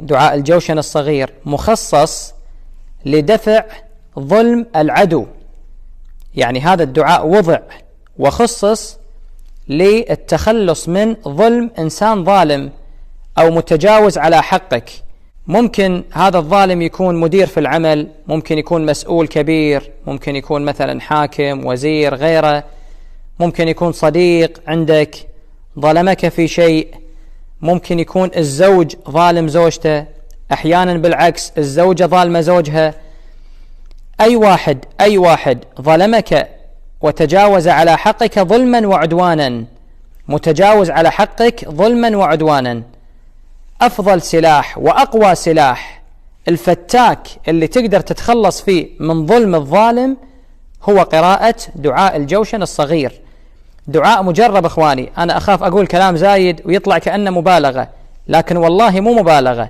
دعاء الجوشن الصغير مخصص لدفع ظلم العدو، يعني هذا الدعاء وضع وخصص للتخلص من ظلم إنسان ظالم أو متجاوز على حقك. ممكن هذا الظالم يكون مدير في العمل، ممكن يكون مسؤول كبير، ممكن يكون مثلا حاكم، وزير، غيره، ممكن يكون صديق عندك ظلمك في شيء، ممكن يكون الزوج ظالم زوجته، أحيانا بالعكس الزوجة ظالمة زوجها. أي واحد ظلمك وتجاوز على حقك ظلما وعدوانا، متجاوز على حقك ظلما وعدوانا، أفضل سلاح وأقوى سلاح الفتاك اللي تقدر تتخلص فيه من ظلم الظالم هو قراءة دعاء الجوشن الصغير. دعاء مجرب إخواني، أنا أخاف أقول كلام زايد ويطلع كأنه مبالغة، لكن والله مو مبالغة.